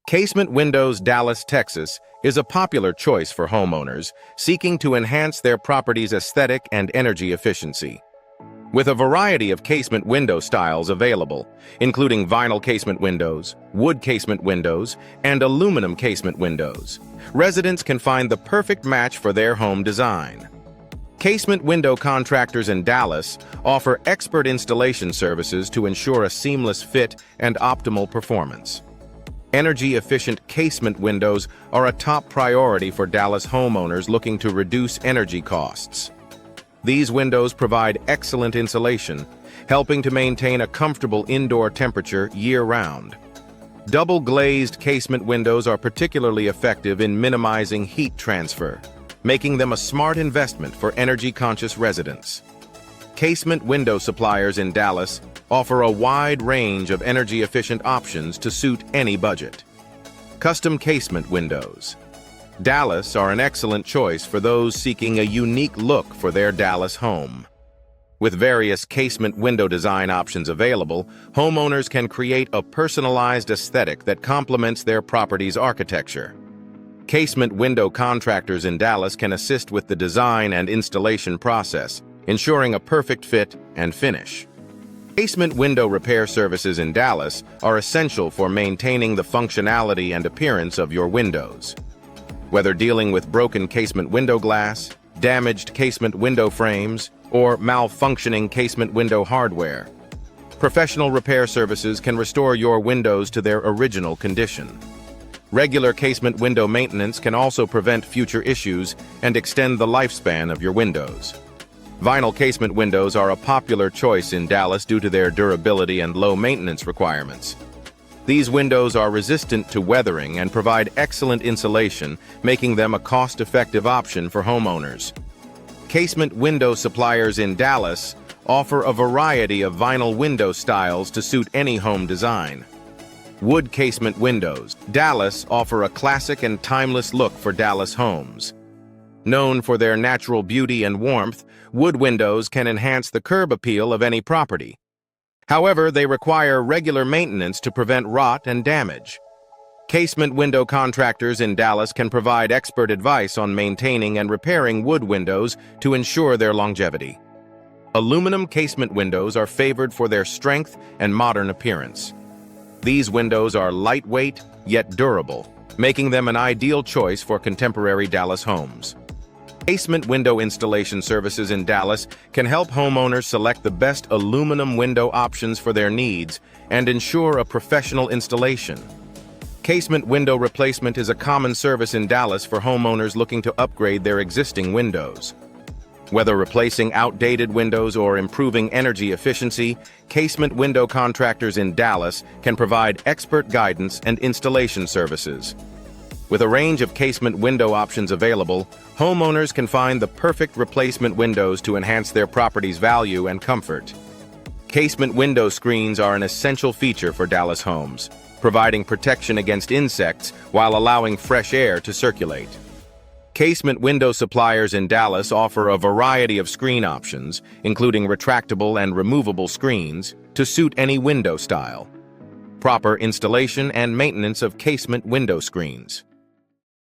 Casement Windows Dallas, Texas is a popular choice for homeowners seeking to enhance their property's aesthetic and energy efficiency. With a variety of casement window styles available, including vinyl casement windows, wood casement windows, and aluminum casement windows, residents can find the perfect match for their home design. Casement window contractors in Dallas offer expert installation services to ensure a seamless fit and optimal performance. Energy-efficient casement windows are a top priority for Dallas homeowners looking to reduce energy costs. These windows provide excellent insulation, helping to maintain a comfortable indoor temperature year-round. Double-glazed casement windows are particularly effective in minimizing heat transfer, making them a smart investment for energy-conscious residents. Casement window suppliers in Dallas offer a wide range of energy-efficient options to suit any budget. Custom casement windows. Dallas are an excellent choice for those seeking a unique look for their Dallas home. With various casement window design options available, homeowners can create a personalized aesthetic that complements their property's architecture. Casement window contractors in Dallas can assist with the design and installation process, ensuring a perfect fit and finish. Casement window repair services in Dallas are essential for maintaining the functionality and appearance of your windows. Whether dealing with broken casement window glass, damaged casement window frames, or malfunctioning casement window hardware, professional repair services can restore your windows to their original condition. Regular casement window maintenance can also prevent future issues and extend the lifespan of your windows. Vinyl casement windows are a popular choice in Dallas due to their durability and low maintenance requirements. These windows are resistant to weathering and provide excellent insulation, making them a cost-effective option for homeowners. Casement window suppliers in Dallas offer a variety of vinyl window styles to suit any home design. Wood casement windows. Dallas offer a classic and timeless look for Dallas homes. Known for their natural beauty and warmth, wood windows can enhance the curb appeal of any property. However, they require regular maintenance to prevent rot and damage. Casement window contractors in Dallas can provide expert advice on maintaining and repairing wood windows to ensure their longevity. Aluminum casement windows are favored for their strength and modern appearance. These windows are lightweight yet durable, making them an ideal choice for contemporary Dallas homes. Casement window installation services in Dallas can help homeowners select the best aluminum window options for their needs and ensure a professional installation. Casement window replacement is a common service in Dallas for homeowners looking to upgrade their existing windows. Whether replacing outdated windows or improving energy efficiency, casement window contractors in Dallas can provide expert guidance and installation services. With a range of casement window options available, homeowners can find the perfect replacement windows to enhance their property's value and comfort. Casement window screens are an essential feature for Dallas homes, providing protection against insects while allowing fresh air to circulate. Casement window suppliers in Dallas offer a variety of screen options, including retractable and removable screens, to suit any window style. Proper installation and maintenance of casement window screens.